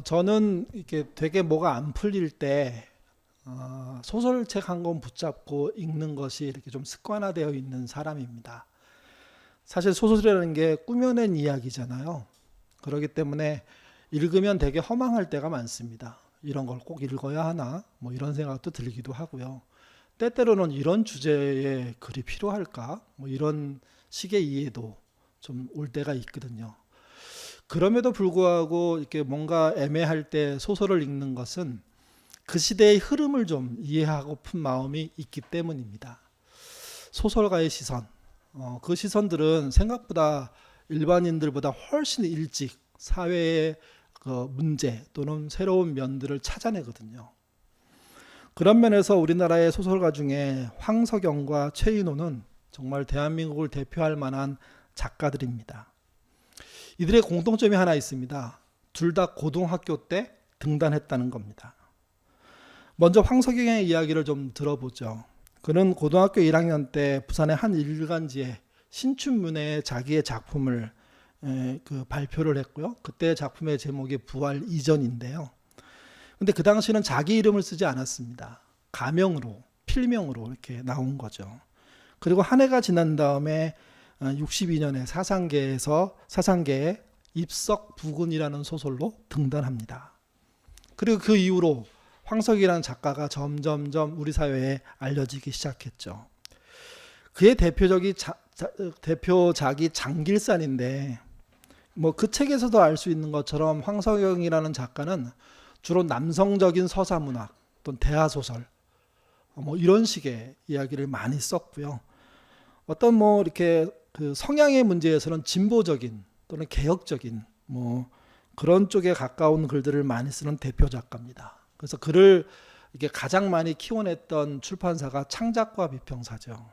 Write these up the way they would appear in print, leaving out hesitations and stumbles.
저는 이렇게 되게 뭐가 안 풀릴 때 소설책 한 권 붙잡고 읽는 것이 이렇게 좀 습관화되어 있는 사람입니다. 사실 소설이라는 게 꾸며낸 이야기잖아요. 그렇기 때문에 읽으면 되게 허망할 때가 많습니다. 이런 걸 꼭 읽어야 하나? 뭐 이런 생각도 들기도 하고요. 때때로는 이런 주제의 글이 필요할까? 뭐 이런 식의 이해도 좀 올 때가 있거든요. 그럼에도 불구하고 이렇게 뭔가 애매할 때 소설을 읽는 것은 그 시대의 흐름을 좀 이해하고픈 마음이 있기 때문입니다. 소설가의 시선, 그 시선들은 생각보다 일반인들보다 훨씬 일찍 사회의 그 문제 또는 새로운 면들을 찾아내거든요. 그런 면에서 우리나라의 소설가 중에 황석영과 최인호는 정말 대한민국을 대표할 만한 작가들입니다. 이들의 공통점이 하나 있습니다. 둘 다 고등학교 때 등단했다는 겁니다. 먼저 황석영의 이야기를 좀 들어보죠. 그는 고등학교 1학년 때 부산의 한 일간지에 신춘문예에 자기의 작품을 발표를 했고요. 그때 작품의 제목이 부활 이전인데요. 근데 그 당시는 자기 이름을 쓰지 않았습니다. 가명으로, 필명으로 이렇게 나온 거죠. 그리고 한 해가 지난 다음에 62년에 사상계의 입석부근이라는 소설로 등단합니다. 그리고 그 이후로 황석이라는 작가가 점점점 우리 사회에 알려지기 시작했죠. 그의 대표작이 장길산인데 뭐 그 책에서도 알 수 있는 것처럼 황석영이라는 작가는 주로 남성적인 서사문학 또는 대하소설 뭐 이런 식의 이야기를 많이 썼고요. 어떤 뭐 이렇게 그 성향의 문제에서는 진보적인 또는 개혁적인 뭐 그런 쪽에 가까운 글들을 많이 쓰는 대표 작가입니다. 그래서 그를 이게 가장 많이 키워냈던 출판사가 창작과 비평사죠.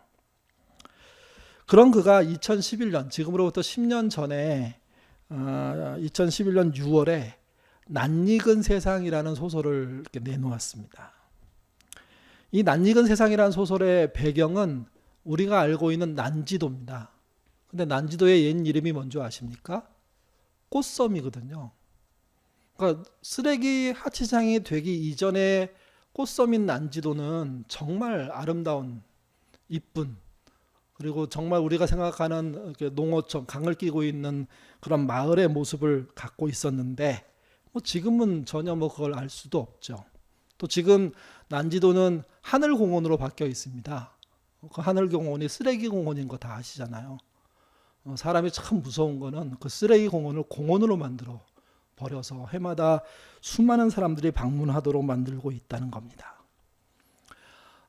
그런 그가 2011년 지금으로부터 10년 전에 2011년 6월에 낯익은 세상이라는 소설을 이렇게 내놓았습니다. 이 낯익은 세상이라는 소설의 배경은 우리가 알고 있는 난지도입니다. 근데 난지도의 옛 이름이 뭔지 아십니까? 꽃섬이거든요. 그러니까 쓰레기 하치상이 되기 이전에 꽃섬인 난지도는 정말 아름다운 이쁜 그리고 정말 우리가 생각하는 농어촌 강을 끼고 있는 그런 마을의 모습을 갖고 있었는데 뭐 지금은 전혀 뭐 그걸 알 수도 없죠. 또 지금 난지도는 하늘공원으로 바뀌어 있습니다. 그 하늘공원이 쓰레기 공원인 거 다 아시잖아요. 사람이 참 무서운 거는 그 쓰레기 공원을 공원으로 만들어 버려서 해마다 수많은 사람들이 방문하도록 만들고 있다는 겁니다.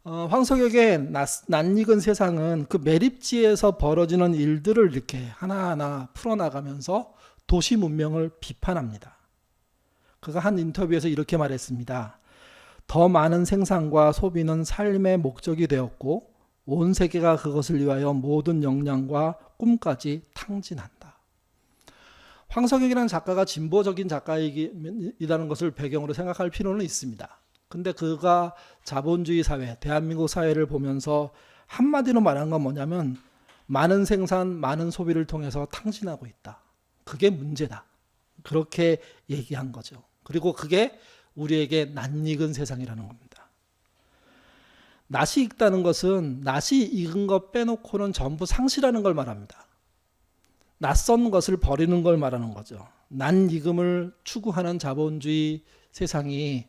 황석영의 낯익은 세상은 그 매립지에서 벌어지는 일들을 이렇게 하나하나 풀어나가면서 도시 문명을 비판합니다. 그가 한 인터뷰에서 이렇게 말했습니다. 더 많은 생산과 소비는 삶의 목적이 되었고 온 세계가 그것을 위하여 모든 역량과 꿈까지 탕진한다. 황석영이라는 작가가 진보적인 작가이라는 것을 배경으로 생각할 필요는 있습니다. 근데 그가 자본주의 사회, 대한민국 사회를 보면서 한마디로 말한 건 뭐냐면 많은 생산, 많은 소비를 통해서 탕진하고 있다. 그게 문제다. 그렇게 얘기한 거죠. 그리고 그게 우리에게 낯익은 세상이라는 겁니다. 낯이 익다는 것은 낯이 익은 것 빼놓고는 전부 상실하는 걸 말합니다. 낯선 것을 버리는 걸 말하는 거죠. 낯익음을 추구하는 자본주의 세상이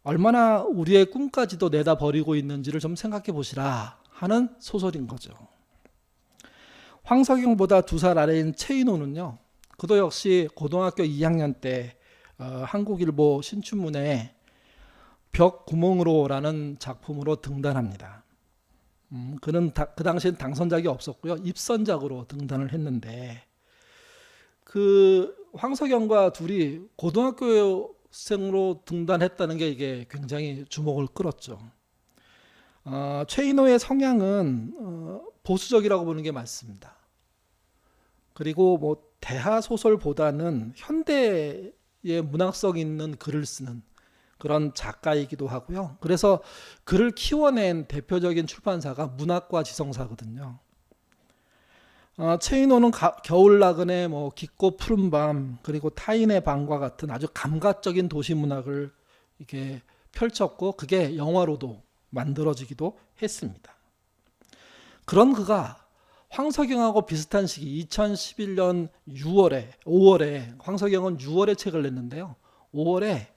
얼마나 우리의 꿈까지도 내다버리고 있는지를 좀 생각해 보시라 하는 소설인 거죠. 황석영보다 2살 아래인 최인호는요. 그도 역시 고등학교 2학년 때 한국일보 신춘문예에 벽구멍으로라는 작품으로 등단합니다. 그는 그 당시엔 당선작이 없었고요. 입선작으로 등단을 했는데 그 황석영과 둘이 고등학교생으로 등단했다는 게 이게 굉장히 주목을 끌었죠. 최인호의 성향은 보수적이라고 보는 게 맞습니다. 그리고 뭐 대하 소설보다는 현대의 문학성 있는 글을 쓰는 그런 작가이기도 하고요. 그래서 그를 키워낸 대표적인 출판사가 문학과 지성사거든요. 체이노는 겨울 나그네, 뭐 깊고 푸른 밤, 그리고 타인의 방과 같은 아주 감각적인 도시 문학을 이렇게 펼쳤고 그게 영화로도 만들어지기도 했습니다. 그런 그가 황석영하고 비슷한 시기 2011년 5월에 황석영은 6월에 책을 냈는데요. 5월에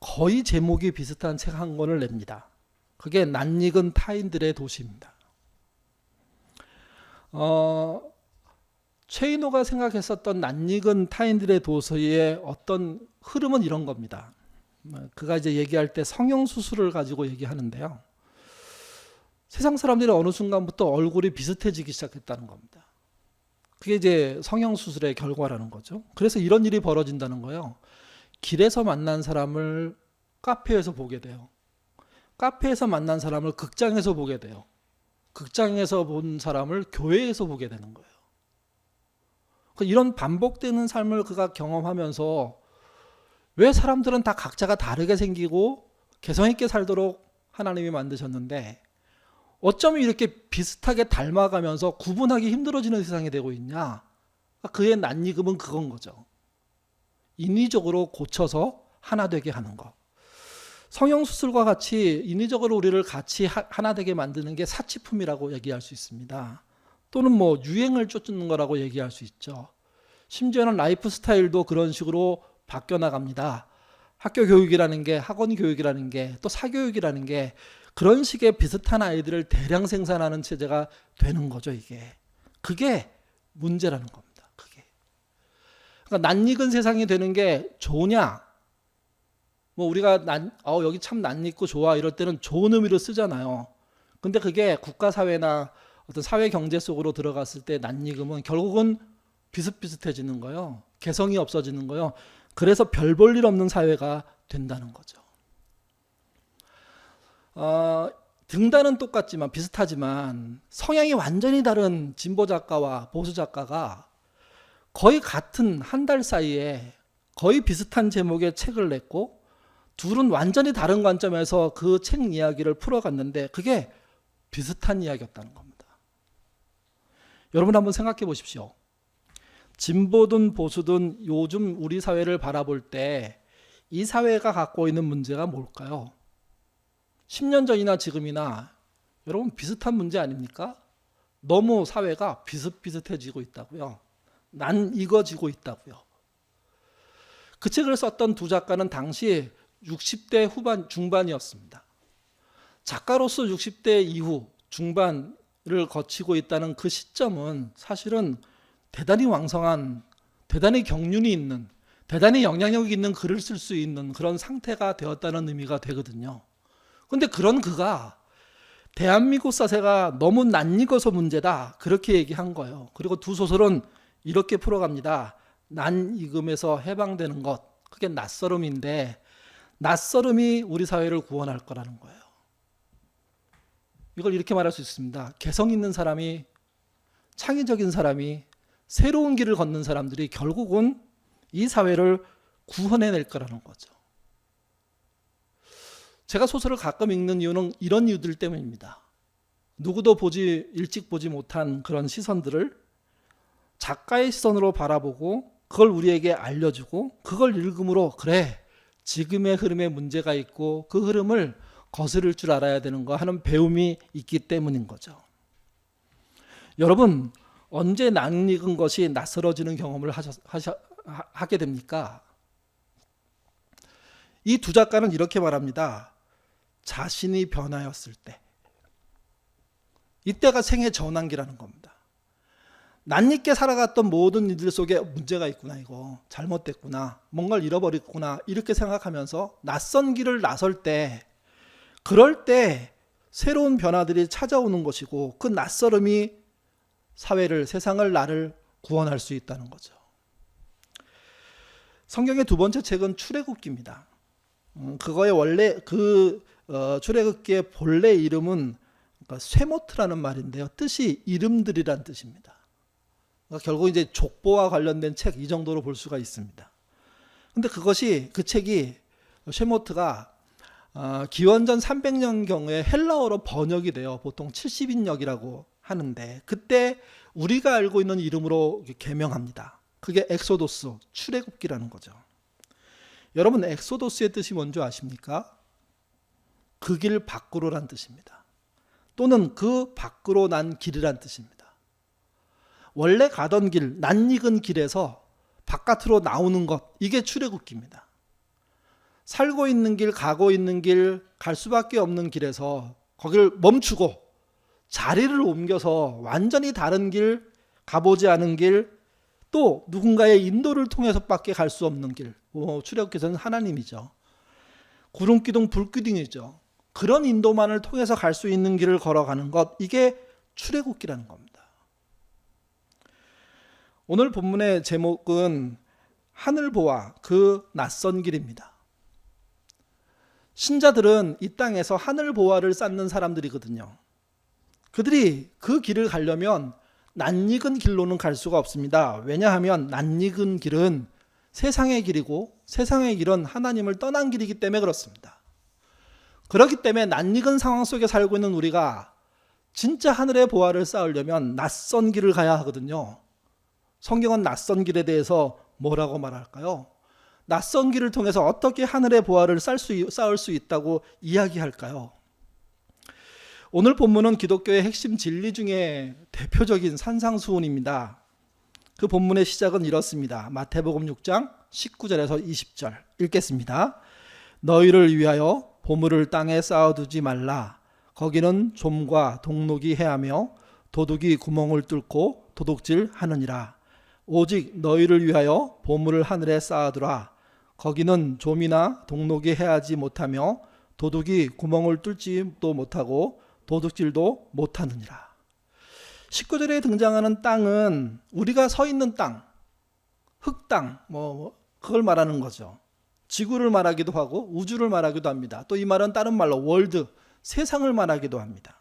거의 제목이 비슷한 책 한 권을 냅니다. 그게 낯익은 타인들의 도시입니다. 최인호가 생각했었던 낯익은 타인들의 도시의 어떤 흐름은 이런 겁니다. 그가 이제 얘기할 때 성형수술을 가지고 얘기하는데요. 세상 사람들이 어느 순간부터 얼굴이 비슷해지기 시작했다는 겁니다. 그게 이제 성형수술의 결과라는 거죠. 그래서 이런 일이 벌어진다는 거예요. 길에서 만난 사람을 카페에서 보게 돼요. 카페에서 만난 사람을 극장에서 보게 돼요. 극장에서 본 사람을 교회에서 보게 되는 거예요. 이런 반복되는 삶을 그가 경험하면서 왜 사람들은 다 각자가 다르게 생기고 개성 있게 살도록 하나님이 만드셨는데 어쩌면 이렇게 비슷하게 닮아가면서 구분하기 힘들어지는 세상이 되고 있냐? 그의 낯익음은 그건 거죠. 인위적으로 고쳐서 하나 되게 하는 것. 성형수술과 같이 인위적으로 우리를 같이 하나 되게 만드는 게 사치품이라고 얘기할 수 있습니다. 또는 뭐 유행을 쫓는 거라고 얘기할 수 있죠. 심지어는 라이프 스타일도 그런 식으로 바뀌어 나갑니다. 학교 교육이라는 게, 학원 교육이라는 게, 또 사교육이라는 게 그런 식의 비슷한 아이들을 대량 생산하는 체제가 되는 거죠, 이게. 그게 문제라는 겁니다. 그게. 그러니까 낯익은 세상이 되는 게 좋으냐? 뭐 우리가 여기 참 낯익고 좋아 이럴 때는 좋은 의미로 쓰잖아요. 근데 그게 국가 사회나 어떤 사회 경제 속으로 들어갔을 때 낯익음은 결국은 비슷비슷해지는 거예요. 개성이 없어지는 거예요. 그래서 별 볼 일 없는 사회가 된다는 거죠. 등단은 똑같지만 비슷하지만 성향이 완전히 다른 진보 작가와 보수 작가가 거의 같은 한 달 사이에 거의 비슷한 제목의 책을 냈고 둘은 완전히 다른 관점에서 그 책 이야기를 풀어갔는데 그게 비슷한 이야기였다는 겁니다. 여러분 한번 생각해 보십시오. 진보든 보수든 요즘 우리 사회를 바라볼 때 이 사회가 갖고 있는 문제가 뭘까요? 10년 전이나 지금이나 여러분 비슷한 문제 아닙니까? 너무 사회가 비슷비슷해지고 있다고요. 낯익어지고 있다고요. 그 책을 썼던 두 작가는 당시 60대 후반 중반이었습니다. 작가로서 60대 이후 중반을 거치고 있다는 그 시점은 사실은 대단히 왕성한, 대단히 경륜이 있는, 대단히 영향력이 있는 글을 쓸 수 있는 그런 상태가 되었다는 의미가 되거든요. 그런데 그런 그가 대한민국 사세가 너무 낯익어서 문제다 그렇게 얘기한 거예요. 그리고 두 소설은 이렇게 풀어갑니다. 낯익음에서 해방되는 것, 그게 낯설음인데 낯설음이 우리 사회를 구원할 거라는 거예요. 이걸 이렇게 말할 수 있습니다. 개성 있는 사람이, 창의적인 사람이, 새로운 길을 걷는 사람들이 결국은 이 사회를 구원해낼 거라는 거죠. 제가 소설을 가끔 읽는 이유는 이런 이유들 때문입니다. 누구도 일찍 보지 못한 그런 시선들을 작가의 시선으로 바라보고 그걸 우리에게 알려주고 그걸 읽음으로 그래, 지금의 흐름에 문제가 있고 그 흐름을 거스를 줄 알아야 되는 거 하는 배움이 있기 때문인 거죠. 여러분, 언제 낯익은 것이 낯설어지는 경험을 하게 됩니까? 이 두 작가는 이렇게 말합니다. 자신이 변하였을 때. 이때가 생애 전환기라는 겁니다. 낯익게 살아갔던 모든 이들 속에 문제가 있구나, 이거 잘못됐구나, 뭔가를 잃어버렸구나 이렇게 생각하면서 낯선 길을 나설 때, 그럴 때 새로운 변화들이 찾아오는 것이고 그 낯설음이 사회를, 세상을, 나를 구원할 수 있다는 거죠. 성경의 두 번째 책은 출애굽기입니다. 그거의 원래 출애굽기의 본래 이름은 쇠모트라는 말인데요. 뜻이 이름들이란 뜻입니다. 그러니까 결국 이제 족보와 관련된 책 이 정도로 볼 수가 있습니다. 근데 그 책이 쇠모트가 기원전 300년 경에 헬라어로 번역이 돼요. 보통 70인역이라고 하는데 그때 우리가 알고 있는 이름으로 계명합니다. 그게 엑소도스, 출애굽기라는 거죠. 여러분, 엑소도스의 뜻이 뭔지 아십니까? 그 길 밖으로란 뜻입니다. 또는 그 밖으로 난 길이란 뜻입니다. 원래 가던 길, 낯익은 길에서 바깥으로 나오는 것, 이게 출애굽기입니다. 살고 있는 길, 가고 있는 길, 갈 수밖에 없는 길에서 거기를 멈추고 자리를 옮겨서 완전히 다른 길, 가보지 않은 길, 또 누군가의 인도를 통해서밖에 갈 수 없는 길. 출애굽기에서는 하나님이죠. 구름기둥, 불기둥이죠. 그런 인도만을 통해서 갈 수 있는 길을 걸어가는 것, 이게 출애굽기라는 겁니다. 오늘 본문의 제목은 하늘 보아 그 낯선 길입니다. 신자들은 이 땅에서 하늘 보아를 쌓는 사람들이거든요. 그들이 그 길을 가려면 낯익은 길로는 갈 수가 없습니다. 왜냐하면 낯익은 길은 세상의 길이고 세상의 길은 하나님을 떠난 길이기 때문에 그렇습니다. 그렇기 때문에 낯익은 상황 속에 살고 있는 우리가 진짜 하늘의 보아를 쌓으려면 낯선 길을 가야 하거든요. 성경은 낯선 길에 대해서 뭐라고 말할까요? 낯선 길을 통해서 어떻게 하늘의 보아를 쌓을 수 있다고 이야기할까요? 오늘 본문은 기독교의 핵심 진리 중에 대표적인 산상수훈입니다. 그 본문의 시작은 이렇습니다. 마태복음 6장 19절에서 20절 읽겠습니다. 너희를 위하여 보물을 땅에 쌓아두지 말라. 거기는 좀과 동록이 해하며 도둑이 구멍을 뚫고 도둑질하느니라. 오직 너희를 위하여 보물을 하늘에 쌓아두라. 거기는 좀이나 동록이 해하지 못하며 도둑이 구멍을 뚫지도 못하고 도둑질도 못하느니라. 19절에 등장하는 땅은 우리가 서 있는 땅, 흙땅, 그걸 말하는 거죠. 지구를 말하기도 하고 우주를 말하기도 합니다. 또 이 말은 다른 말로 월드, 세상을 말하기도 합니다.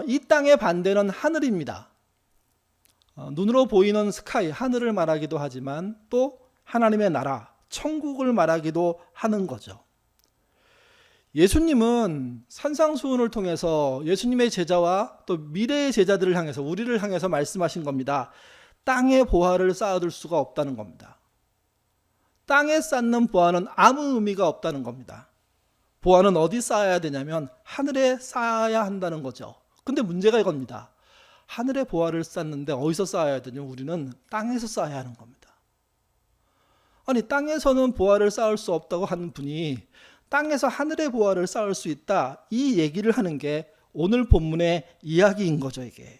이 땅의 반대는 하늘입니다. 눈으로 보이는 스카이, 하늘을 말하기도 하지만 또 하나님의 나라, 천국을 말하기도 하는 거죠. 예수님은 산상수훈을 통해서 예수님의 제자와 또 미래의 제자들을 향해서, 우리를 향해서 말씀하신 겁니다. 땅에 보화를 쌓아둘 수가 없다는 겁니다. 땅에 쌓는 보화는 아무 의미가 없다는 겁니다. 보화는 어디 쌓아야 되냐면 하늘에 쌓아야 한다는 거죠. 근데 문제가 이겁니다. 하늘에 보화를 쌓는데 어디서 쌓아야 되냐? 우리는 땅에서 쌓아야 하는 겁니다. 아니, 땅에서는 보화를 쌓을 수 없다고 하는 분이 땅에서 하늘의 보화를 쌓을 수 있다, 이 얘기를 하는 게 오늘 본문의 이야기인 거죠, 이게.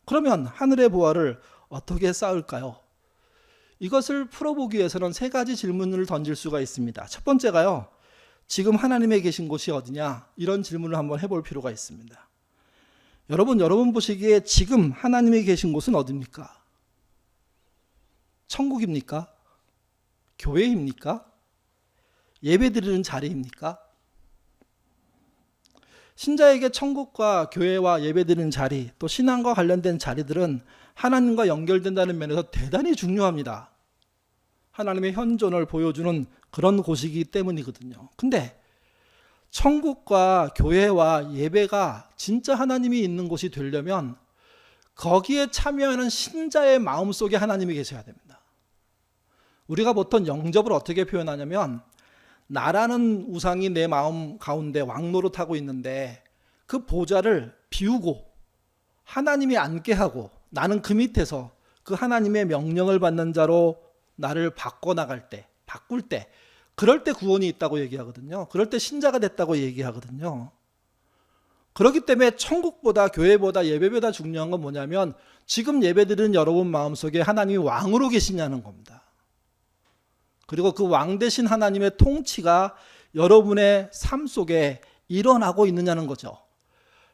그러면 하늘의 보화를 어떻게 쌓을까요? 이것을 풀어보기 위해서는 세 가지 질문을 던질 수가 있습니다. 첫 번째가요, 지금 하나님의 계신 곳이 어디냐? 이런 질문을 한번 해볼 필요가 있습니다. 여러분 보시기에 지금 하나님이 계신 곳은 어디입니까? 천국입니까? 교회입니까? 예배드리는 자리입니까? 신자에게 천국과 교회와 예배드리는 자리, 또 신앙과 관련된 자리들은 하나님과 연결된다는 면에서 대단히 중요합니다. 하나님의 현존을 보여주는 그런 곳이기 때문이거든요. 근데 천국과 교회와 예배가 진짜 하나님이 있는 곳이 되려면 거기에 참여하는 신자의 마음속에 하나님이 계셔야 됩니다. 우리가 보통 영접을 어떻게 표현하냐면, 나라는 우상이 내 마음 가운데 왕노릇하고 있는데 그 보좌를 비우고 하나님이 앉게 하고 나는 그 밑에서 그 하나님의 명령을 받는 자로 나를 바꿔나갈 때, 바꿀 때, 그럴 때 구원이 있다고 얘기하거든요. 그럴 때 신자가 됐다고 얘기하거든요. 그렇기 때문에 천국보다 교회보다 예배보다 중요한 건 뭐냐면 지금 예배드리는 여러분 마음속에 하나님이 왕으로 계시냐는 겁니다. 그리고 그 왕 대신 하나님의 통치가 여러분의 삶 속에 일어나고 있느냐는 거죠.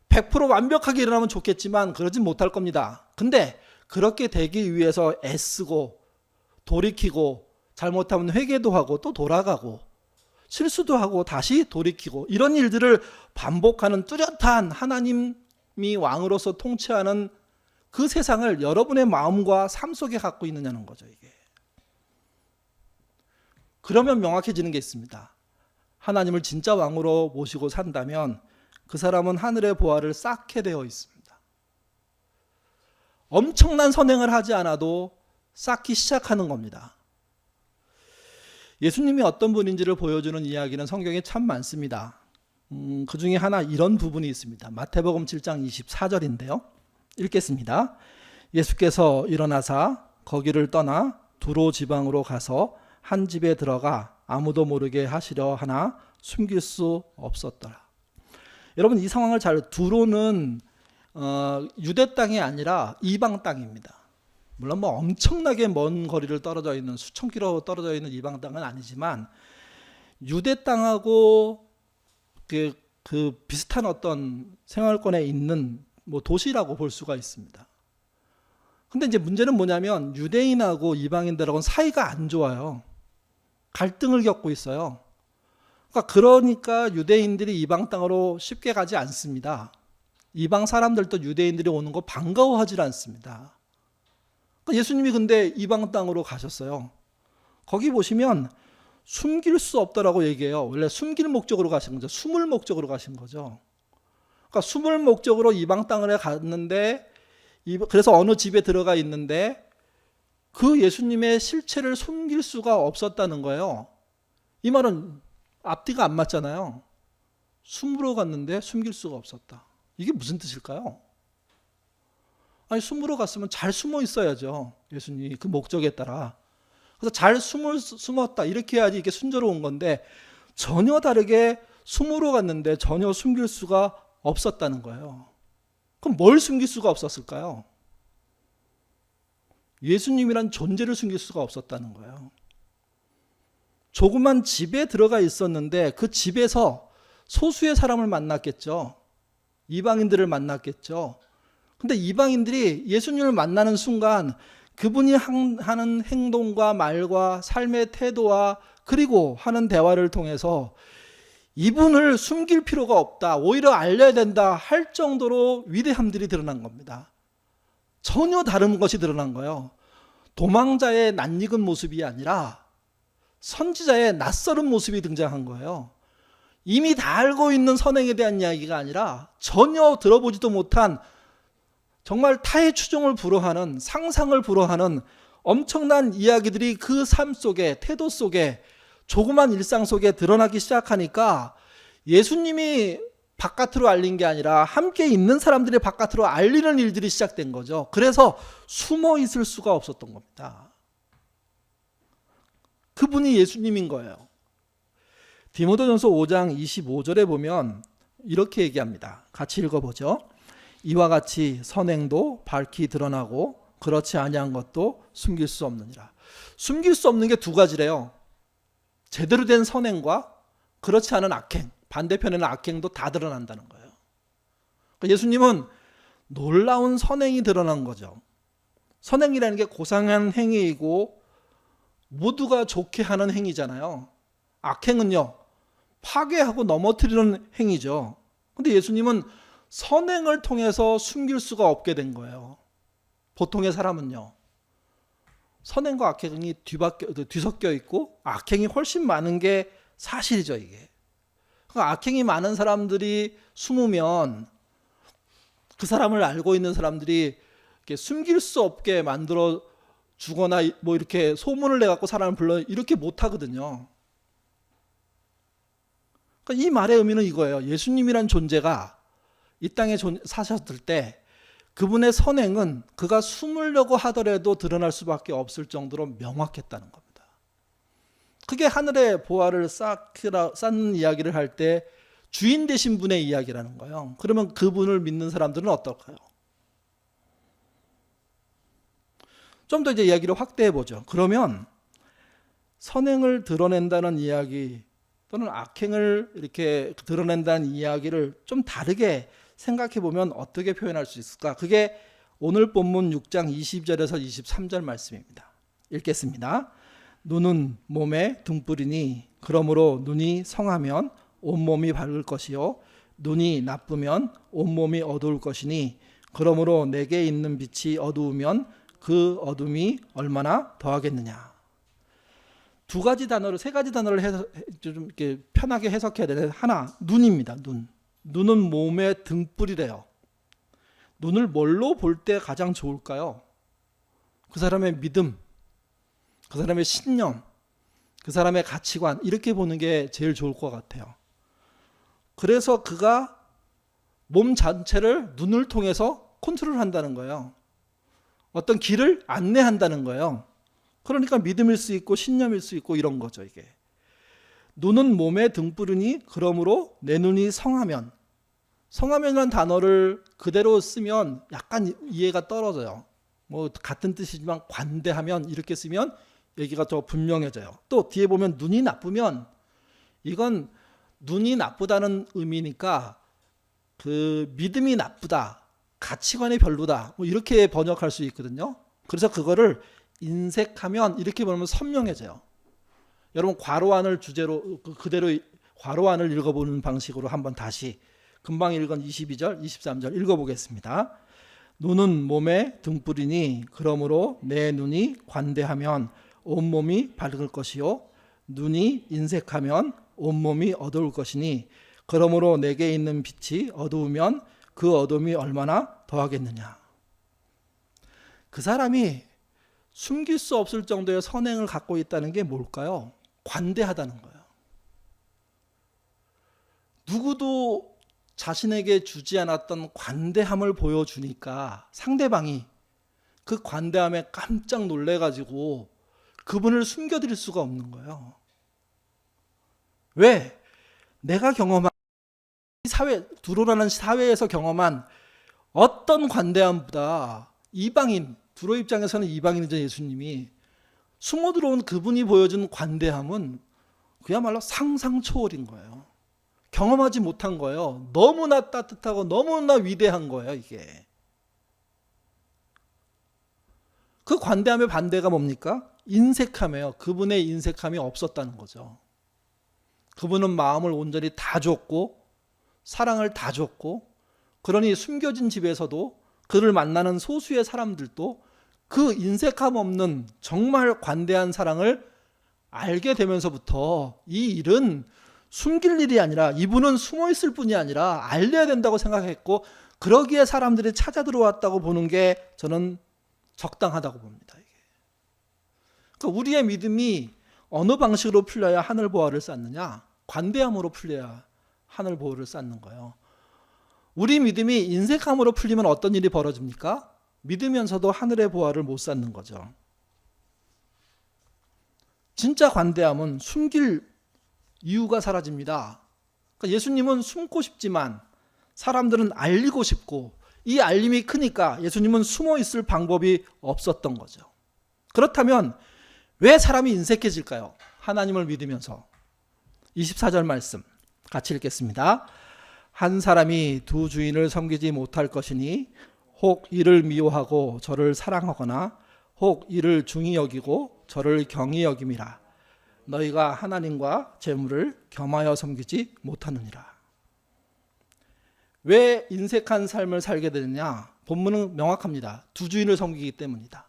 100% 완벽하게 일어나면 좋겠지만 그러진 못할 겁니다. 근데 그렇게 되기 위해서 애쓰고 돌이키고 잘못하면 회개도 하고 또 돌아가고 실수도 하고 다시 돌이키고 이런 일들을 반복하는 뚜렷한 하나님이 왕으로서 통치하는 그 세상을 여러분의 마음과 삶 속에 갖고 있느냐는 거죠, 이게. 그러면 명확해지는 게 있습니다. 하나님을 진짜 왕으로 모시고 산다면 그 사람은 하늘의 보화를 쌓게 되어 있습니다. 엄청난 선행을 하지 않아도 쌓기 시작하는 겁니다. 예수님이 어떤 분인지를 보여주는 이야기는 성경에 참 많습니다. 그 중에 하나 이런 부분이 있습니다. 마태복음 7장 24절인데요. 읽겠습니다. 예수께서 일어나사 거기를 떠나 두로 지방으로 가서 한 집에 들어가 아무도 모르게 하시려 하나 숨길 수 없었더라. 여러분, 이 상황을 두로는 유대 땅이 아니라 이방 땅입니다. 물론 엄청나게 먼 거리를 떨어져 있는 수천 킬로 떨어져 있는 이방 땅은 아니지만 유대 땅하고 그 비슷한 어떤 생활권에 있는 도시라고 볼 수가 있습니다. 근데 이제 문제는 뭐냐면 유대인하고 이방인들하고는 사이가 안 좋아요. 갈등을 겪고 있어요. 그러니까 유대인들이 이방 땅으로 쉽게 가지 않습니다. 이방 사람들도 유대인들이 오는 거 반가워하지 않습니다. 예수님이 근데 이방 땅으로 가셨어요. 거기 보시면 숨길 수 없다라고 얘기해요. 원래 숨길 목적으로 가신 거죠. 숨을 목적으로 가신 거죠. 그러니까 숨을 목적으로 이방 땅을 갔는데, 그래서 어느 집에 들어가 있는데 그 예수님의 실체를 숨길 수가 없었다는 거예요. 이 말은 앞뒤가 안 맞잖아요. 숨으로 갔는데 숨길 수가 없었다. 이게 무슨 뜻일까요? 아니, 숨으로 갔으면 잘 숨어 있어야죠. 예수님이 그 목적에 따라. 그래서 잘 숨었다 이렇게 해야지 이게 순조로운 건데 전혀 다르게 숨으로 갔는데 전혀 숨길 수가 없었다는 거예요. 그럼 뭘 숨길 수가 없었을까요? 예수님이란 존재를 숨길 수가 없었다는 거예요. 조그만 집에 들어가 있었는데 그 집에서 소수의 사람을 만났겠죠. 이방인들을 만났겠죠. 근데 이방인들이 예수님을 만나는 순간 그분이 하는 행동과 말과 삶의 태도와 그리고 하는 대화를 통해서 이분을 숨길 필요가 없다, 오히려 알려야 된다 할 정도로 위대함들이 드러난 겁니다. 전혀 다른 것이 드러난 거예요. 도망자의 낯익은 모습이 아니라 선지자의 낯설은 모습이 등장한 거예요. 이미 다 알고 있는 선행에 대한 이야기가 아니라 전혀 들어보지도 못한 정말 타의 추종을 불허하는, 상상을 불허하는 엄청난 이야기들이 그 삶 속에, 태도 속에, 조그만 일상 속에 드러나기 시작하니까 예수님이 바깥으로 알린 게 아니라 함께 있는 사람들이 바깥으로 알리는 일들이 시작된 거죠. 그래서 숨어 있을 수가 없었던 겁니다. 그분이 예수님인 거예요. 디모데전서 5장 25절에 보면 이렇게 얘기합니다. 같이 읽어보죠. 이와 같이 선행도 밝히 드러나고 그렇지 아니한 것도 숨길 수 없느니라. 숨길 수 없는 게 두 가지래요. 제대로 된 선행과 그렇지 않은 악행, 반대편에는 악행도 다 드러난다는 거예요. 그러니까 예수님은 놀라운 선행이 드러난 거죠. 선행이라는 게 고상한 행위이고 모두가 좋게 하는 행위잖아요. 악행은요, 파괴하고 넘어뜨리는 행위죠. 근데 예수님은 선행을 통해서 숨길 수가 없게 된 거예요. 보통의 사람은요, 선행과 악행이 뒤섞여 있고 악행이 훨씬 많은 게 사실이죠. 이게 그러니까 악행이 많은 사람들이 숨으면 그 사람을 알고 있는 사람들이 이렇게 숨길 수 없게 만들어 주거나 이렇게 소문을 내 갖고 사람을 불러 이렇게 못 하거든요. 그러니까 이 말의 의미는 이거예요. 예수님이란 존재가 이 땅에 사셨을 때 그분의 선행은 그가 숨으려고 하더라도 드러날 수밖에 없을 정도로 명확했다는 겁니다. 그게 하늘의 보화를 쌓는 이야기를 할 때 주인 되신 분의 이야기라는 거예요. 그러면 그분을 믿는 사람들은 어떨까요? 좀 더 이제 이야기를 확대해 보죠. 그러면 선행을 드러낸다는 이야기 또는 악행을 이렇게 드러낸다는 이야기를 좀 다르게 생각해 보면 어떻게 표현할 수 있을까? 그게 오늘 본문 6장 20절에서 23절 말씀입니다. 읽겠습니다. 눈은 몸의 등불이니 그러므로 눈이 성하면 온몸이 밝을 것이요 눈이 나쁘면 온몸이 어두울 것이니 그러므로 내게 있는 빛이 어두우면 그 어둠이 얼마나 더하겠느냐. 두 가지 단어를, 세 가지 단어를 좀 이렇게 편하게 해석해야 되는데, 하나, 눈입니다. 눈은 몸의 등불이래요. 눈을 뭘로 볼 때 가장 좋을까요? 그 사람의 믿음, 그 사람의 신념, 그 사람의 가치관, 이렇게 보는 게 제일 좋을 것 같아요. 그래서 그가 몸 전체를 눈을 통해서 컨트롤한다는 거예요. 어떤 길을 안내한다는 거예요. 그러니까 믿음일 수 있고 신념일 수 있고 이런 거죠, 이게. 눈은 몸의 등불이니 그러므로 내 눈이 성하면, 성하면이라는 단어를 그대로 쓰면 약간 이해가 떨어져요. 뭐 같은 뜻이지만 관대하면 이렇게 쓰면 얘기가 더 분명해져요. 또 뒤에 보면 눈이 나쁘면, 이건 눈이 나쁘다는 의미니까 그 믿음이 나쁘다, 가치관이 별로다, 뭐 이렇게 번역할 수 있거든요. 그래서 그거를 인색하면 이렇게 보면 선명해져요. 여러분 괄호 안을 주제로 그대로 괄호 안을 읽어보는 방식으로 한번 다시 금방 읽은 22절, 23절 읽어보겠습니다. 눈은 몸의 등불이니 그러므로 내 눈이 관대하면 온몸이 밝을 것이요 눈이 인색하면 온몸이 어두울 것이니 그러므로 내게 있는 빛이 어두우면 그 어둠이 얼마나 더하겠느냐. 그 사람이 숨길 수 없을 정도의 선행을 갖고 있다는 게 뭘까요? 관대하다는 거예요. 누구도 자신에게 주지 않았던 관대함을 보여주니까 상대방이 그 관대함에 깜짝 놀래가지고 그분을 숨겨드릴 수가 없는 거예요. 왜? 내가 경험한 사회, 두로라는 사회에서 경험한 어떤 관대함보다 이방인, 두로 입장에서는 이방인이죠. 예수님이 숨어 들어온 그분이 보여준 관대함은 그야말로 상상 초월인 거예요. 경험하지 못한 거예요. 너무나 따뜻하고 너무나 위대한 거예요, 이게. 그 관대함의 반대가 뭡니까? 인색함이에요. 그분의 인색함이 없었다는 거죠. 그분은 마음을 온전히 다 줬고 사랑을 다 줬고, 그러니 숨겨진 집에서도 그를 만나는 소수의 사람들도 그 인색함 없는 정말 관대한 사랑을 알게 되면서부터 이 일은 숨길 일이 아니라, 이분은 숨어 있을 뿐이 아니라 알려야 된다고 생각했고, 그러기에 사람들이 찾아 들어왔다고 보는 게 저는 적당하다고 봅니다. 이게. 그러니까 우리의 믿음이 어느 방식으로 풀려야 하늘 보화를 쌓느냐? 관대함으로 풀려야 하늘 보화를 쌓는 거예요. 우리 믿음이 인색함으로 풀리면 어떤 일이 벌어집니까? 믿으면서도 하늘의 보화를 못 쌓는 거죠. 진짜 관대함은 숨길 이유가 사라집니다. 그러니까 예수님은 숨고 싶지만 사람들은 알리고 싶고, 이 알림이 크니까 예수님은 숨어 있을 방법이 없었던 거죠. 그렇다면 왜 사람이 인색해질까요? 하나님을 믿으면서. 24절 말씀 같이 읽겠습니다. 한 사람이 두 주인을 섬기지 못할 것이니 혹 이를 미워하고 저를 사랑하거나 혹 이를 중히 여기고 저를 경히 여김이라. 너희가 하나님과 재물을 겸하여 섬기지 못하느니라. 왜 인색한 삶을 살게 되느냐? 본문은 명확합니다. 두 주인을 섬기기 때문이다.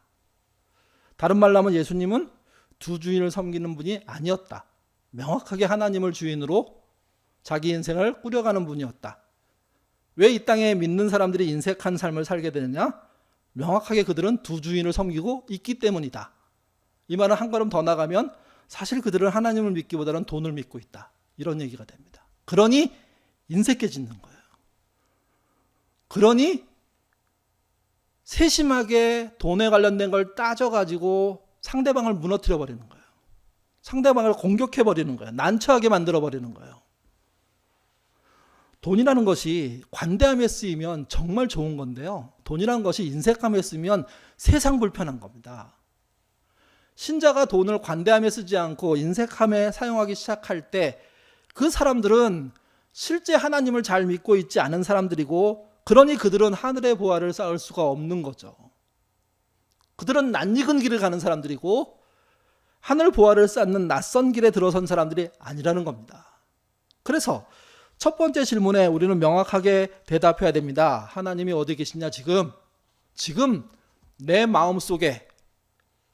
다른 말로 하면 예수님은 두 주인을 섬기는 분이 아니었다. 명확하게 하나님을 주인으로 자기 인생을 꾸려가는 분이었다. 왜 이 땅에 믿는 사람들이 인색한 삶을 살게 되느냐? 명확하게 그들은 두 주인을 섬기고 있기 때문이다. 이 말은 한 걸음 더 나가면 사실 그들은 하나님을 믿기보다는 돈을 믿고 있다. 이런 얘기가 됩니다. 그러니 인색해지는 거예요. 그러니 세심하게 돈에 관련된 걸 따져가지고 상대방을 무너뜨려 버리는 거예요. 상대방을 공격해 버리는 거예요. 난처하게 만들어 버리는 거예요. 돈이라는 것이 관대함에 쓰이면 정말 좋은 건데요. 돈이라는 것이 인색함에 쓰면 세상 불편한 겁니다. 신자가 돈을 관대함에 쓰지 않고 인색함에 사용하기 시작할 때 그 사람들은 실제 하나님을 잘 믿고 있지 않은 사람들이고, 그러니 그들은 하늘의 보화를 쌓을 수가 없는 거죠. 그들은 낯익은 길을 가는 사람들이고 하늘 보화를 쌓는 낯선 길에 들어선 사람들이 아니라는 겁니다. 그래서 첫 번째 질문에 우리는 명확하게 대답해야 됩니다. 하나님이 어디 계시냐? 지금 내 마음 속에,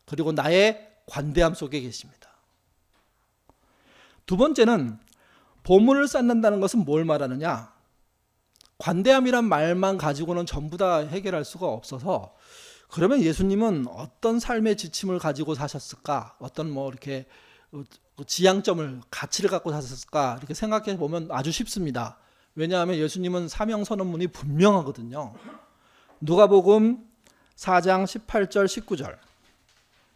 그리고 나의 관대함 속에 계십니다. 두 번째는 보물을 쌓는다는 것은 뭘 말하느냐? 관대함이란 말만 가지고는 전부 다 해결할 수가 없어서, 그러면 예수님은 어떤 삶의 지침을 가지고 사셨을까? 어떤 뭐 이렇게 지향점을, 가치를 갖고 사셨을까? 이렇게 생각해 보면 아주 쉽습니다. 왜냐하면 예수님은 사명 선언문이 분명하거든요. 누가복음 4장 18절 19절.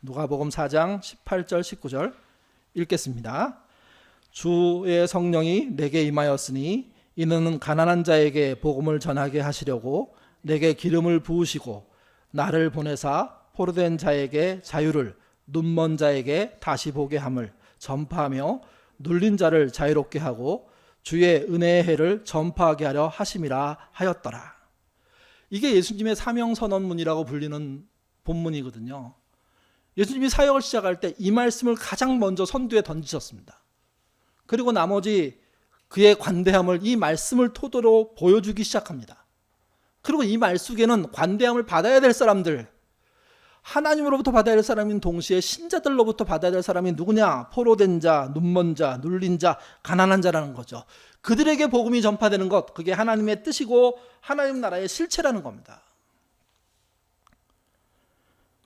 누가복음 4장 18절 19절 읽겠습니다. 주의 성령이 내게 임하였으니 이는 가난한 자에게 복음을 전하게 하시려고 내게 기름을 부으시고 나를 보내사 포로된 자에게 자유를, 눈먼 자에게 다시 보게 함을 전파하며 눌린 자를 자유롭게 하고 주의 은혜의 해를 전파하게 하려 하심이라 하였더라. 이게 예수님의 사명 선언문이라고 불리는 본문이거든요. 예수님이 사역을 시작할 때 이 말씀을 가장 먼저 선두에 던지셨습니다. 그리고 나머지 그의 관대함을 이 말씀을 토대로 보여주기 시작합니다. 그리고 이 말 속에는 관대함을 받아야 될 사람들, 하나님으로부터 받아야 될 사람인 동시에 신자들로부터 받아야 될 사람이 누구냐? 포로된 자, 눈먼 자, 눌린 자, 가난한 자라는 거죠. 그들에게 복음이 전파되는 것, 그게 하나님의 뜻이고 하나님 나라의 실체라는 겁니다.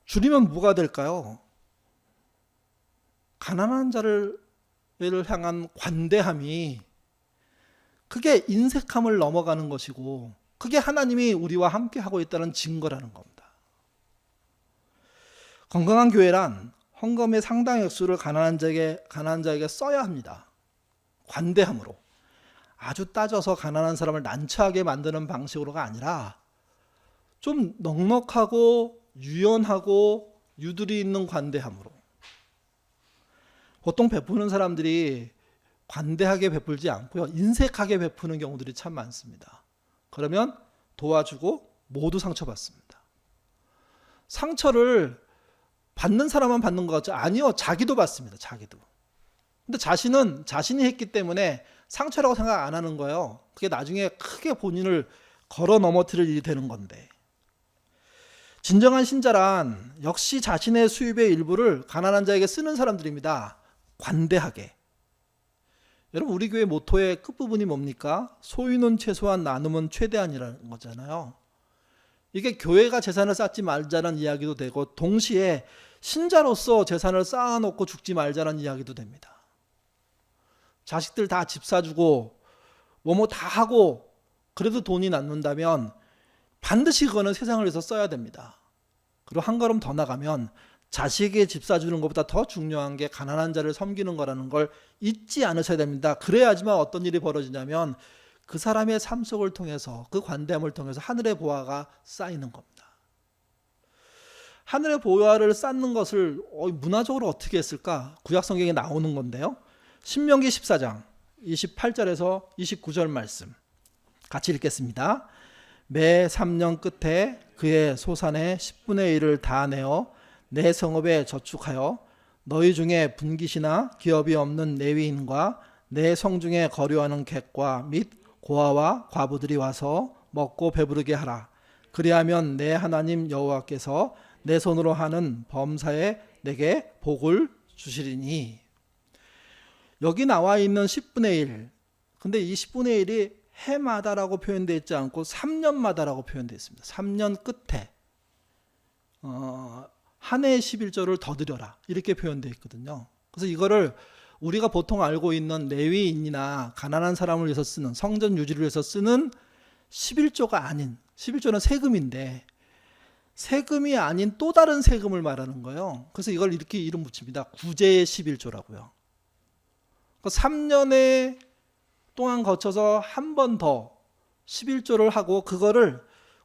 주님은 뭐가 될까요? 가난한 자를 향한 관대함이, 그게 인색함을 넘어가는 것이고, 그게 하나님이 우리와 함께 하고 있다는 증거라는 겁니다. 건강한 교회란 헌금의 상당 액수를 가난한 자에게 써야 합니다. 관대함으로. 아주 따져서 가난한 사람을 난처하게 만드는 방식으로가 아니라 좀 넉넉하고 유연하고 유두리 있는 관대함으로. 보통 베푸는 사람들이 관대하게 베풀지 않고요, 인색하게 베푸는 경우들이 참 많습니다. 그러면 도와주고 모두 상처받습니다. 상처를 받는 사람만 받는 것 같죠? 아니요, 자기도 받습니다. 자기도. 근데 자신은 자신이 했기 때문에 상처라고 생각 안 하는 거예요. 그게 나중에 크게 본인을 걸어 넘어뜨릴 일이 되는 건데, 진정한 신자란 역시 자신의 수입의 일부를 가난한 자에게 쓰는 사람들입니다. 관대하게. 여러분, 우리 교회 모토의 끝부분이 뭡니까? 소유는 최소한, 나눔은 최대한이라는 거잖아요. 이게 교회가 재산을 쌓지 말자는 이야기도 되고, 동시에 신자로서 재산을 쌓아놓고 죽지 말자는 이야기도 됩니다. 자식들 다 집 사주고 뭐뭐 다 하고 그래도 돈이 남는다면 반드시 그거는 세상을 위해서 써야 됩니다. 그리고 한 걸음 더 나가면 자식에게 집 사주는 것보다 더 중요한 게 가난한 자를 섬기는 거라는 걸 잊지 않으셔야 됩니다. 그래야지만 어떤 일이 벌어지냐면 그 사람의 삶 속을 통해서, 그 관대함을 통해서 하늘의 보화가 쌓이는 겁니다. 하늘의 보화를 쌓는 것을 문화적으로 어떻게 했을까? 구약 성경에 나오는 건데요. 신명기 14장 28절에서 29절 말씀 같이 읽겠습니다. 매 3년 끝에 그의 소산의 10분의 1을 다 내어 내 성읍에 저축하여 너희 중에 분깃이나 기업이 없는 레위인과 내 성중에 거류하는 객과 및 고아와 과부들이 와서 먹고 배부르게 하라. 그리하면 내 하나님 여호와께서 내 손으로 하는 범사에 내게 복을 주시리니. 여기 나와 있는 10분의 1, 근데 이 10분의 1이 해마다라고 표현되어 있지 않고 3년마다라고 표현되어 있습니다. 3년 끝에 한 해의 11조를 더 드려라, 이렇게 표현되어 있거든요. 그래서 이거를 우리가 보통 알고 있는 레위인이나 가난한 사람을 위해서 쓰는, 성전 유지를 위해서 쓰는 11조가 아닌, 11조는 세금인데 세금이 아닌 또 다른 세금을 말하는 거예요. 그래서 이걸 이렇게 이름 붙입니다. 구제의 11조라고요. 3년에 동안 거쳐서 한 번 더 11조를 하고 그거를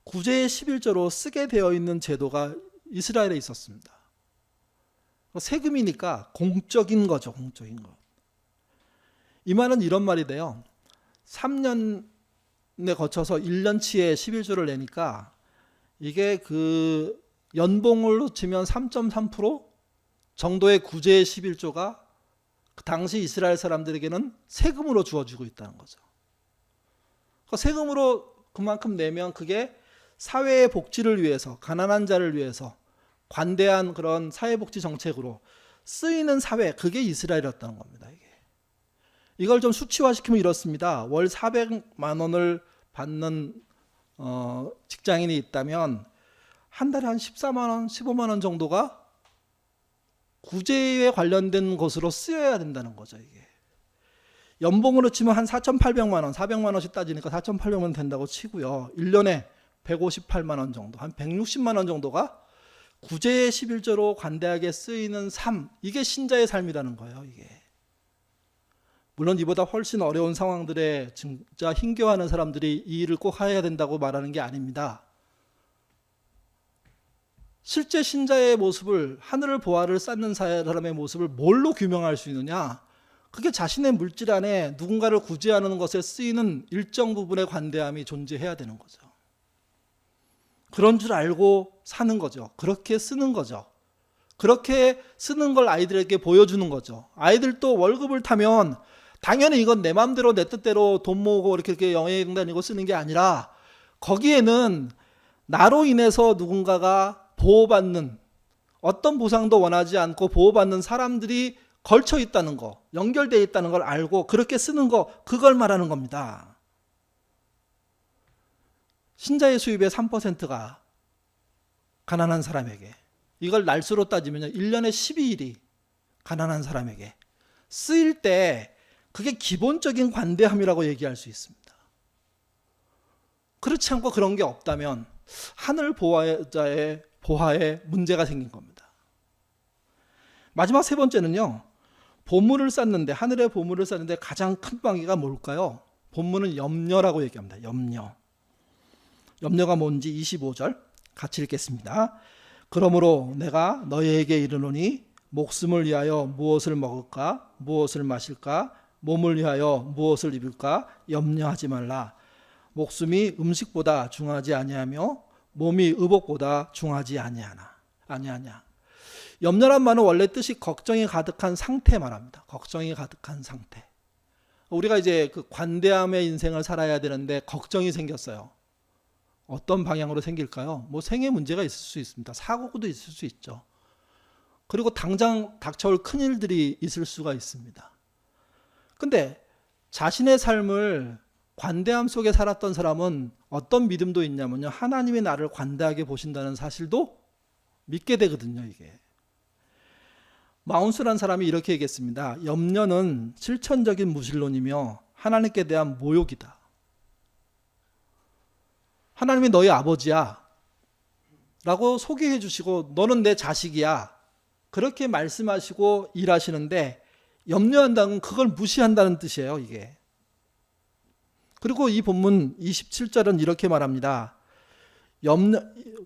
구제의 11조로 쓰게 되어 있는 제도가 이스라엘에 있었습니다. 세금이니까 공적인 거죠. 공적인 거. 이 말은 이런 말이 돼요. 3년에 거쳐서 1년치의 11조를 내니까 이게 그 연봉으로 치면 3.3% 정도의 구제의 11조가 그 당시 이스라엘 사람들에게는 세금으로 주어지고 있다는 거죠. 그러니까 세금으로 그만큼 내면 그게 사회의 복지를 위해서, 가난한 자를 위해서 관대한 그런 사회복지 정책으로 쓰이는 사회, 그게 이스라엘이었다는 겁니다. 이걸 좀 수치화시키면 이렇습니다. 월 400만 원을 받는 직장인이 있다면 한 달에 한 14만 원, 15만 원 정도가 구제에 관련된 것으로 쓰여야 된다는 거죠. 이게 연봉으로 치면 한 4,800만 원, 400만 원씩 따지니까 4,800만 원 된다고 치고요. 1년에 158만 원 정도, 한 160만 원 정도가 구제의 11조로 관대하게 쓰이는 삶, 이게 신자의 삶이라는 거예요. 이게 물론 이보다 훨씬 어려운 상황들에 진짜 힘겨워하는 사람들이 이 일을 꼭 해야 된다고 말하는 게 아닙니다. 실제 신자의 모습을, 하늘을 보화를 쌓는 사람의 모습을 뭘로 규명할 수 있느냐? 그게 자신의 물질 안에 누군가를 구제하는 것에 쓰이는 일정 부분의 관대함이 존재해야 되는 거죠. 그런 줄 알고 사는 거죠. 그렇게 쓰는 거죠. 그렇게 쓰는 걸 아이들에게 보여주는 거죠. 아이들도 월급을 타면 당연히 이건 내 마음대로 내 뜻대로 돈 모으고 이렇게 여행 다니고 쓰는 게 아니라 거기에는 나로 인해서 누군가가 보호받는, 어떤 보상도 원하지 않고 보호받는 사람들이 걸쳐 있다는 거, 연결되어 있다는 걸 알고 그렇게 쓰는 거, 그걸 말하는 겁니다. 신자의 수입의 3%가 가난한 사람에게, 이걸 날수로 따지면 1년에 12일이 가난한 사람에게 쓰일 때 그게 기본적인 관대함이라고 얘기할 수 있습니다. 그렇지 않고 그런 게 없다면 하늘 보호자의 보화에 문제가 생긴 겁니다. 마지막 세 번째는요, 보물을 쌓는데, 하늘의 보물을 쌓는데 가장 큰 방해가 뭘까요? 본문은 염려라고 얘기합니다. 염려가 뭔지 25절 같이 읽겠습니다. 그러므로 내가 너희에게 이르노니 목숨을 위하여 무엇을 먹을까, 무엇을 마실까, 몸을 위하여 무엇을 입을까 염려하지 말라. 목숨이 음식보다 중하지 아니하며 몸이 의복보다 중하지 아니하냐. 염려란 말은 원래 뜻이 걱정이 가득한 상태 말합니다. 걱정이 가득한 상태. 우리가 이제 그 관대함의 인생을 살아야 되는데 걱정이 생겼어요. 어떤 방향으로 생길까요? 뭐 생에 문제가 있을 수 있습니다. 사고도 있을 수 있죠. 그리고 당장 닥쳐올 큰일들이 있을 수가 있습니다. 근데 자신의 삶을 관대함 속에 살았던 사람은 어떤 믿음도 있냐면요, 하나님이 나를 관대하게 보신다는 사실도 믿게 되거든요. 이게 마운스라는 사람이 이렇게 얘기했습니다. 염려는 실천적인 무신론이며 하나님께 대한 모욕이다. 하나님이 너희 아버지야 라고 소개해 주시고 너는 내 자식이야 그렇게 말씀하시고 일하시는데, 염려한다는 그걸 무시한다는 뜻이에요. 이게. 그리고 이 본문 27절은 이렇게 말합니다.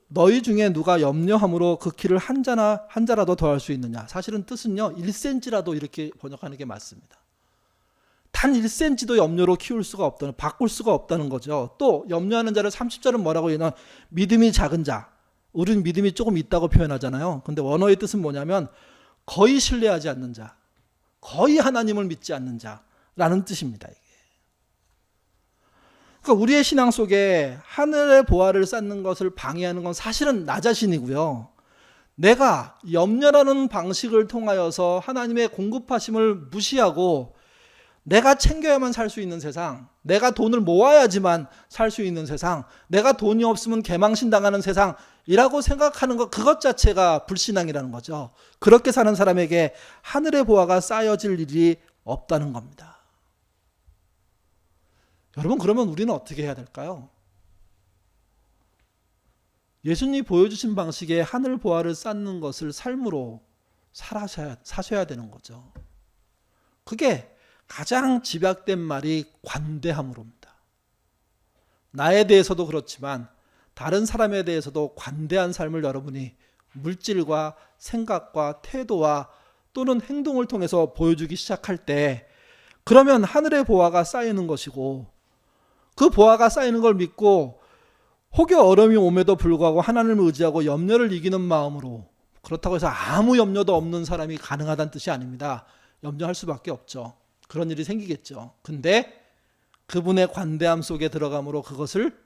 너희 중에 누가 염려함으로 그 키를 한 자라도 더할 수 있느냐. 사실은 뜻은요, 1cm라도 이렇게 번역하는 게 맞습니다. 단 1cm도 염려로 키울 수가 없다는, 바꿀 수가 없다는 거죠. 또 염려하는 자를 30절은 뭐라고 얘기하냐면 믿음이 작은 자. 우리는 믿음이 조금 있다고 표현하잖아요. 근데 원어의 뜻은 뭐냐면 거의 신뢰하지 않는 자, 거의 하나님을 믿지 않는 자라는 뜻입니다. 이게. 그러니까 우리의 신앙 속에 하늘의 보화를 쌓는 것을 방해하는 건 사실은 나 자신이고요. 내가 염려라는 방식을 통하여서 하나님의 공급하심을 무시하고 내가 챙겨야만 살 수 있는 세상, 내가 돈을 모아야지만 살 수 있는 세상, 내가 돈이 없으면 개망신당하는 세상이라고 생각하는 것, 그것 자체가 불신앙이라는 거죠. 그렇게 사는 사람에게 하늘의 보화가 쌓여질 일이 없다는 겁니다. 여러분, 그러면 우리는 어떻게 해야 될까요? 예수님이 보여주신 방식의 하늘 보화를 쌓는 것을 삶으로 사셔야 되는 거죠. 그게 가장 집약된 말이 관대함으로입니다. 나에 대해서도 그렇지만 다른 사람에 대해서도 관대한 삶을 여러분이 물질과 생각과 태도와 또는 행동을 통해서 보여주기 시작할 때, 그러면 하늘의 보화가 쌓이는 것이고, 그 보화가 쌓이는 걸 믿고 혹여 어려움이 옴에도 불구하고 하나님을 의지하고 염려를 이기는 마음으로, 그렇다고 해서 아무 염려도 없는 사람이 가능하다는 뜻이 아닙니다. 염려할 수밖에 없죠. 그런 일이 생기겠죠. 근데 그분의 관대함 속에 들어감으로 그것을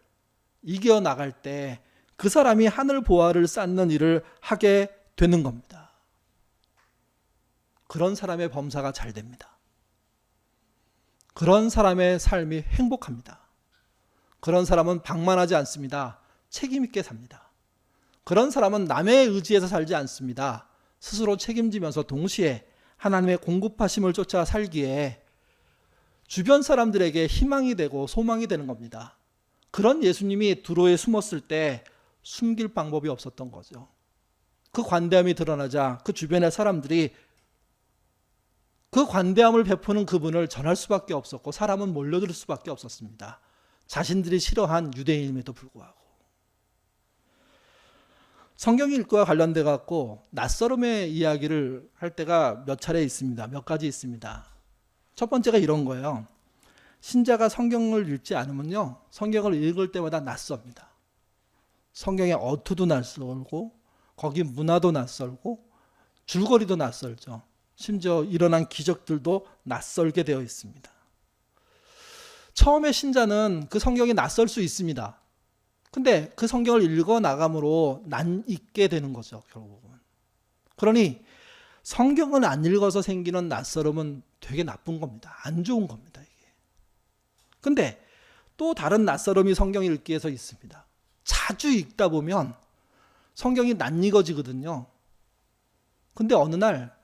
이겨나갈 때 그 사람이 하늘 보화를 쌓는 일을 하게 되는 겁니다. 그런 사람의 범사가 잘 됩니다. 그런 사람의 삶이 행복합니다. 그런 사람은 방만하지 않습니다. 책임 있게 삽니다. 그런 사람은 남의 의지에서 살지 않습니다. 스스로 책임지면서 동시에 하나님의 공급하심을 쫓아 살기에 주변 사람들에게 희망이 되고 소망이 되는 겁니다. 그런 예수님이 두로에 숨었을 때 숨길 방법이 없었던 거죠. 그 관대함이 드러나자 그 주변의 사람들이 그 관대함을 베푸는 그분을 전할 수밖에 없었고 사람은 몰려들 수밖에 없었습니다. 자신들이 싫어한 유대인임에도 불구하고. 성경 읽기와 관련돼 갖고 낯설음의 이야기를 할 때가 몇 차례 있습니다. 몇 가지 있습니다. 첫 번째가 이런 거예요. 신자가 성경을 읽지 않으면요, 성경을 읽을 때마다 낯섭니다. 성경의 어투도 낯설고 거기 문화도 낯설고 줄거리도 낯설죠. 심지어 일어난 기적들도 낯설게 되어 있습니다. 처음에 신자는 그 성경이 낯설 수 있습니다. 근데 그 성경을 읽어 나감으로 낯익게 되는 거죠, 결국은. 그러니 성경을 안 읽어서 생기는 낯설음은 되게 나쁜 겁니다. 안 좋은 겁니다, 이게. 근데 또 다른 낯설음이 성경 읽기에서 있습니다. 자주 읽다 보면 성경이 낯익어지거든요. 근데 어느 날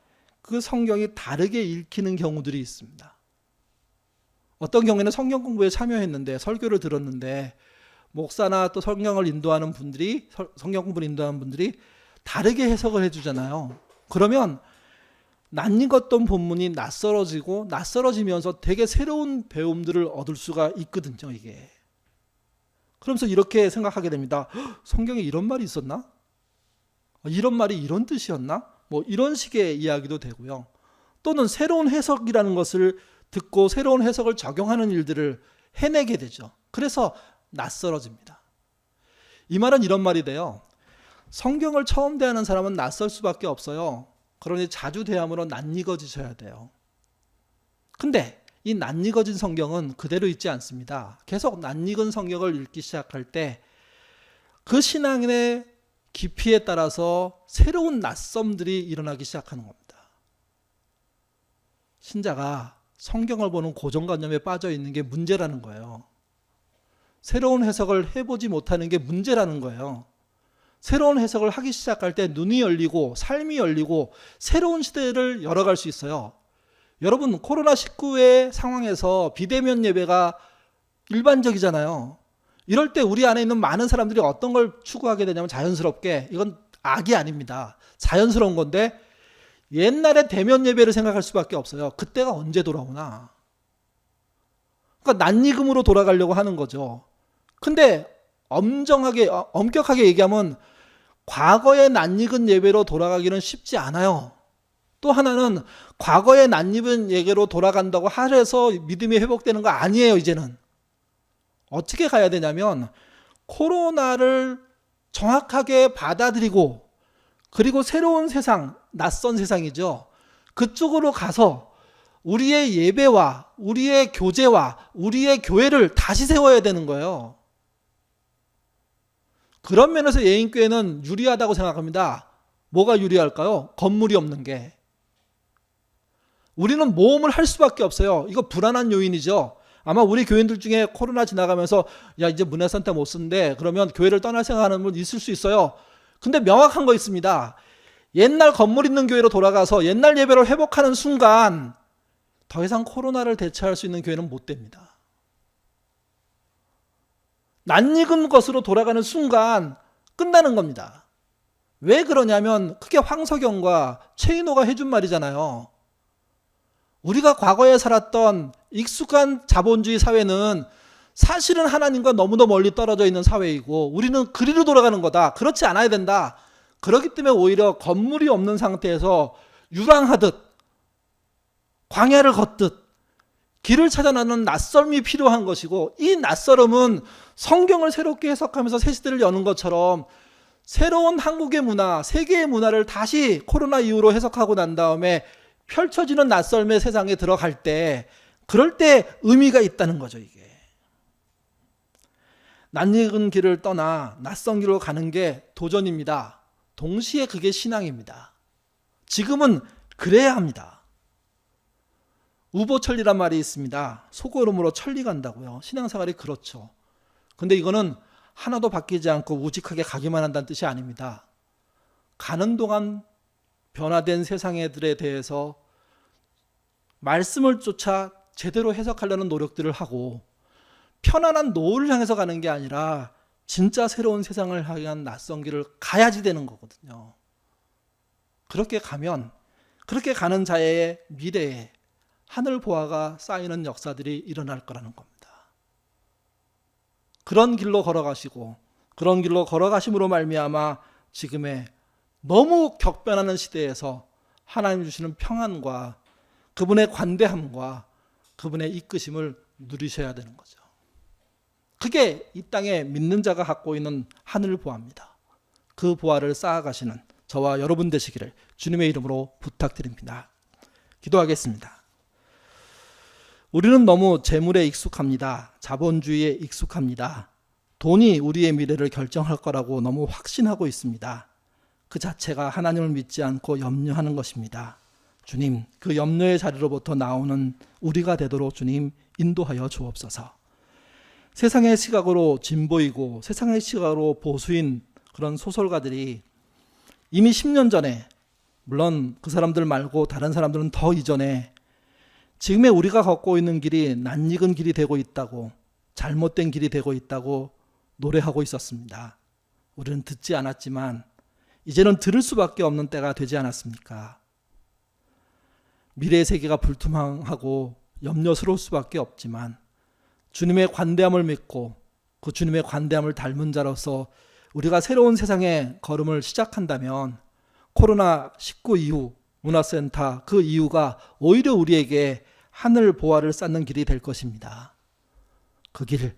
그 성경이 다르게 읽히는 경우들이 있습니다. 어떤 경우에는 성경 공부에 참여했는데 설교를 들었는데 목사나 또 성경을 인도하는 분들이 성경 공부를 인도하는 분들이 다르게 해석을 해주잖아요. 그러면 낯익었던 본문이 낯설어지면서 되게 새로운 배움들을 얻을 수가 있거든요, 이게. 그러면서 이렇게 생각하게 됩니다. 성경에 이런 말이 있었나? 이런 말이 이런 뜻이었나? 뭐 이런 식의 이야기도 되고요. 또는 새로운 해석이라는 것을 듣고 새로운 해석을 적용하는 일들을 해내게 되죠. 그래서 낯설어집니다. 이 말은 이런 말이 돼요. 성경을 처음 대하는 사람은 낯설 수밖에 없어요. 그러니 자주 대함으로 낯익어지셔야 돼요. 근데 이 낯익어진 성경은 그대로 있지 않습니다. 계속 낯익은 성경을 읽기 시작할 때 그 신앙의 깊이에 따라서 새로운 낯섦들이 일어나기 시작하는 겁니다. 신자가 성경을 보는 고정관념에 빠져 있는 게 문제라는 거예요. 새로운 해석을 해보지 못하는 게 문제라는 거예요. 새로운 해석을 하기 시작할 때 눈이 열리고 삶이 열리고 새로운 시대를 열어갈 수 있어요. 여러분, 코로나19의 상황에서 비대면 예배가 일반적이잖아요. 이럴 때 우리 안에 있는 많은 사람들이 어떤 걸 추구하게 되냐면 자연스럽게, 이건 악이 아닙니다. 자연스러운 건데 옛날에 대면 예배를 생각할 수밖에 없어요. 그때가 언제 돌아오나. 그러니까 낯익음으로 돌아가려고 하는 거죠. 근데 엄격하게 얘기하면 과거의 낯익은 예배로 돌아가기는 쉽지 않아요. 또 하나는 과거의 낯익은 예배로 돌아간다고 해서 믿음이 회복되는 거 아니에요, 이제는. 어떻게 가야 되냐면 코로나를 정확하게 받아들이고 그리고 새로운 세상, 낯선 세상이죠. 그쪽으로 가서 우리의 예배와 우리의 교제와 우리의 교회를 다시 세워야 되는 거예요. 그런 면에서 예인교회는 유리하다고 생각합니다. 뭐가 유리할까요? 건물이 없는 게. 우리는 모험을 할 수밖에 없어요. 이거 불안한 요인이죠. 아마 우리 교인들 중에 코로나 지나가면서 야, 이제 문화센터 못 쓴대. 그러면 교회를 떠날 생각하는 분 있을 수 있어요. 근데 명확한 거 있습니다. 옛날 건물 있는 교회로 돌아가서 옛날 예배를 회복하는 순간 더 이상 코로나를 대처할 수 있는 교회는 못 됩니다. 낯익은 것으로 돌아가는 순간 끝나는 겁니다. 왜 그러냐면 그게 황석영과 최인호가 해준 말이잖아요. 우리가 과거에 살았던 익숙한 자본주의 사회는 사실은 하나님과 너무도 멀리 떨어져 있는 사회이고 우리는 그리로 돌아가는 거다. 그렇지 않아야 된다. 그렇기 때문에 오히려 건물이 없는 상태에서 유랑하듯 광야를 걷듯 길을 찾아 나가는 낯설음이 필요한 것이고, 이 낯설음은 성경을 새롭게 해석하면서 새 시대를 여는 것처럼 새로운 한국의 문화, 세계의 문화를 다시 코로나 이후로 해석하고 난 다음에 펼쳐지는 낯설음의 세상에 들어갈 때, 그럴 때 의미가 있다는 거죠, 이게. 낯익은 길을 떠나 낯선 길로 가는 게 도전입니다. 동시에 그게 신앙입니다. 지금은 그래야 합니다. 우보천리란 말이 있습니다. 소고름으로 천리 간다고요. 신앙생활이 그렇죠. 근데 이거는 하나도 바뀌지 않고 우직하게 가기만 한다는 뜻이 아닙니다. 가는 동안 변화된 세상들에 대해서 말씀을 쫓아 제대로 해석하려는 노력들을 하고 편안한 노후를 향해서 가는 게 아니라 진짜 새로운 세상을 향한 낯선 길을 가야지 되는 거거든요. 그렇게 가면 그렇게 가는 자의 미래에 하늘 보화가 쌓이는 역사들이 일어날 거라는 겁니다. 그런 길로 걸어가시고 그런 길로 걸어가심으로 말미암아 지금의 너무 격변하는 시대에서 하나님 주시는 평안과 그분의 관대함과 그분의 이끄심을 누리셔야 되는 거죠. 그게 이 땅에 믿는 자가 갖고 있는 하늘 보화입니다. 그 보화를 쌓아가시는 저와 여러분 되시기를 주님의 이름으로 부탁드립니다. 기도하겠습니다. 우리는 너무 재물에 익숙합니다. 자본주의에 익숙합니다. 돈이 우리의 미래를 결정할 거라고 너무 확신하고 있습니다. 그 자체가 하나님을 믿지 않고 염려하는 것입니다. 주님, 그 염려의 자리로부터 나오는 우리가 되도록 주님 인도하여 주옵소서. 세상의 시각으로 진보이고 세상의 시각으로 보수인 그런 소설가들이 이미 10년 전에, 물론 그 사람들 말고 다른 사람들은 더 이전에 지금의 우리가 걷고 있는 길이 낯익은 길이 되고 있다고, 잘못된 길이 되고 있다고 노래하고 있었습니다. 우리는 듣지 않았지만 이제는 들을 수밖에 없는 때가 되지 않았습니까? 미래의 세계가 불투명하고 염려스러울 수밖에 없지만 주님의 관대함을 믿고 그 주님의 관대함을 닮은 자로서 우리가 새로운 세상의 걸음을 시작한다면 코로나19 이후 문화센터 그 이유가 오히려 우리에게 하늘 보화를 쌓는 길이 될 것입니다. 그 길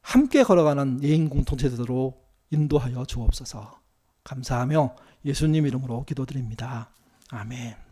함께 걸어가는 예인 공동체대로 인도하여 주옵소서. 감사하며 예수님 이름으로 기도드립니다. 아멘.